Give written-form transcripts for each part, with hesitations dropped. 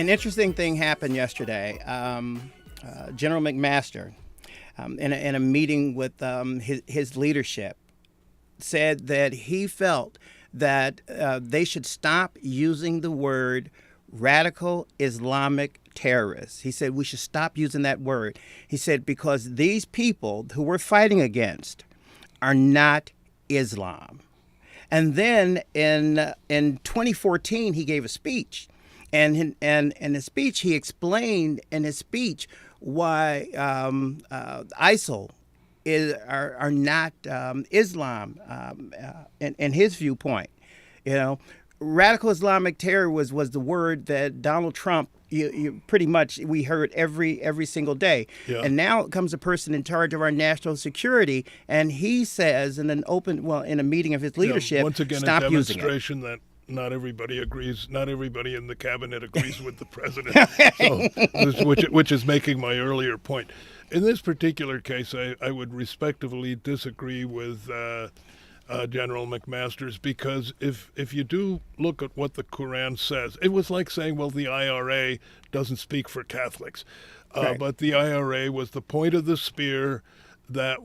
An interesting thing happened yesterday. General McMaster, in a meeting with his leadership, said that he felt that they should stop using the word radical Islamic terrorists. He said we should stop using that word. He said because these people who we're fighting against are not Islam. And then in 2014, he gave a speech. And in his speech, he explained why ISIL are not Islam in his viewpoint. You know, radical Islamic terror was the word that Donald Trump you pretty much we heard every single day. Yeah. And now comes a person in charge of our national security, and he says in a meeting of his leadership, once again, stop a using demonstration it. that not everybody agrees. Not everybody in the cabinet agrees with the president. So, which is making my earlier point. In this particular case, I would respectively disagree with General McMaster's, because if you do look at what the Quran says, it was like saying, well, the IRA doesn't speak for Catholics. Right. But the IRA was the point of the spear that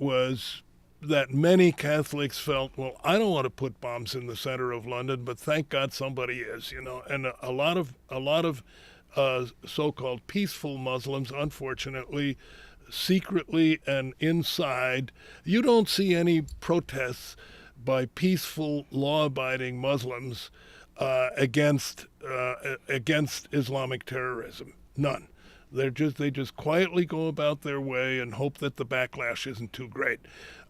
many Catholics felt, well, I don't want to put bombs in the center of London, but thank God somebody is, And a lot of so-called peaceful Muslims, unfortunately, secretly and inside, you don't see any protests by peaceful, law-abiding Muslims against Islamic terrorism. None. They just quietly go about their way and hope that the backlash isn't too great.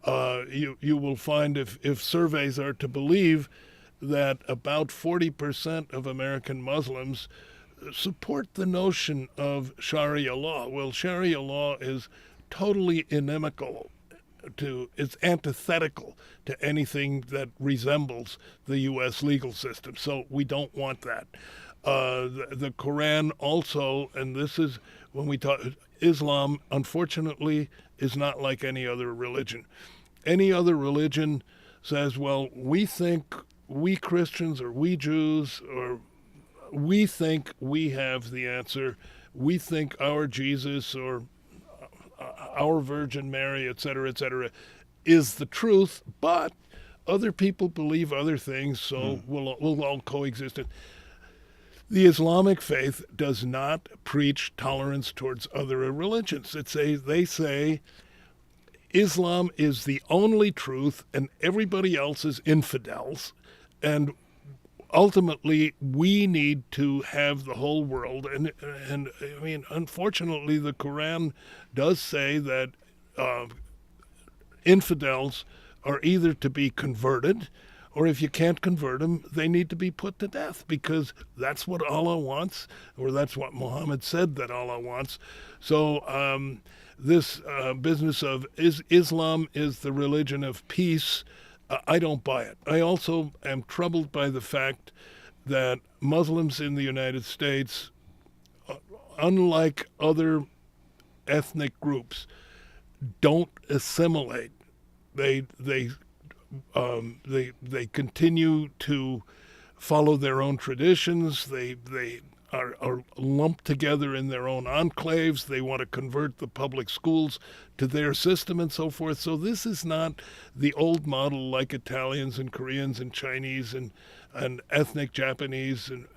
You will find, if surveys are to believe, that about 40% of American Muslims support the notion of Sharia law. Well, Sharia law is totally inimical it's antithetical to anything that resembles the U.S. legal system. So we don't want that. The Quran also, and this is when we talk, Islam, unfortunately, is not like any other religion. Any other religion says, well, we think, we Christians or we Jews, or we think we have the answer. We think our Jesus or our Virgin Mary, et cetera, is the truth, but other people believe other things, so we'll all coexist. The Islamic faith does not preach tolerance towards other religions. They say Islam is the only truth and everybody else is infidels, and ultimately we need to have the whole world. And I mean, unfortunately, the Quran does say that infidels are either to be converted, or if you can't convert them, they need to be put to death, because that's what Allah wants, or that's what Muhammad said that Allah wants. So this business of Islam is the religion of peace, I don't buy it. I also am troubled by the fact that Muslims in the United States, unlike other ethnic groups, don't assimilate. They continue to follow their own traditions. They are lumped together in their own enclaves. They want to convert the public schools to their system and so forth. So this is not the old model like Italians and Koreans and Chinese and ethnic Japanese and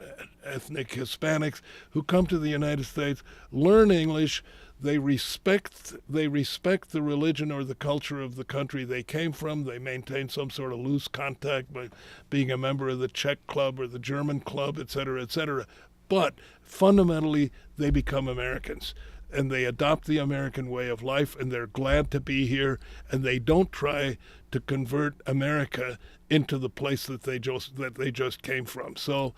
ethnic Hispanics who come to the United States, learn English. They respect the religion or the culture of the country they came from. They maintain some sort of loose contact by being a member of the Czech club or the German club, et cetera, et cetera. But fundamentally, they become Americans, and they adopt the American way of life, and they're glad to be here, and they don't try to convert America into the place that they just came from. So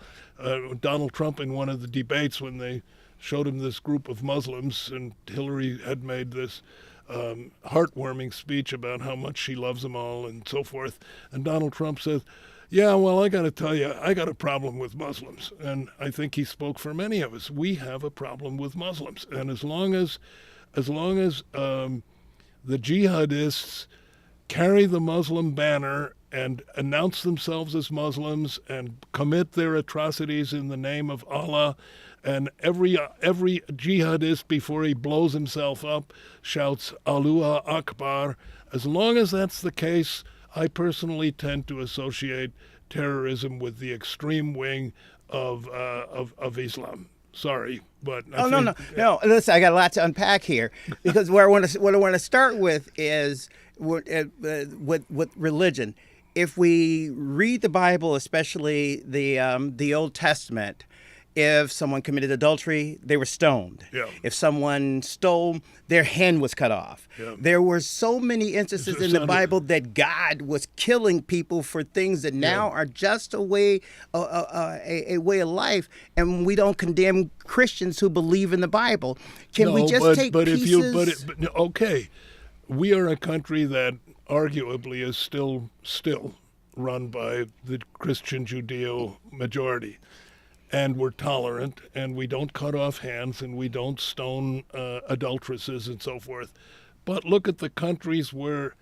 Donald Trump, in one of the debates, when they showed him this group of Muslims, and Hillary had made this heartwarming speech about how much she loves them all and so forth, and Donald Trump says, yeah, well, I got to tell you, I got a problem with Muslims. And I think he spoke for many of us. We have a problem with Muslims. And as long as the jihadists carry the Muslim banner and announce themselves as Muslims and commit their atrocities in the name of Allah And every jihadist before he blows himself up shouts Allahu Akbar. As long as that's the case, I personally tend to associate terrorism with the extreme wing of Islam. Sorry, but no. Listen, I got a lot to unpack here because what I want to start with is with religion. If we read the Bible, especially the Old Testament, if someone committed adultery, they were stoned. Yeah. If someone stole, their hand was cut off. Yeah. There were so many instances in the Bible that God was killing people for things that now are just a way of life, and we don't condemn Christians who believe in the Bible. Can we just take pieces? Okay, we are a country that arguably is still run by the Christian Judeo majority. And we're tolerant, and we don't cut off hands, and we don't stone adulteresses and so forth. But look at the countries where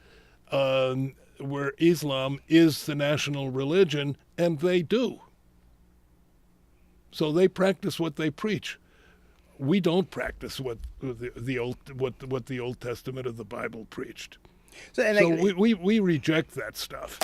Islam is the national religion, and they do. So they practice what they preach. We don't practice what the Old Testament of the Bible preached. So we reject that stuff.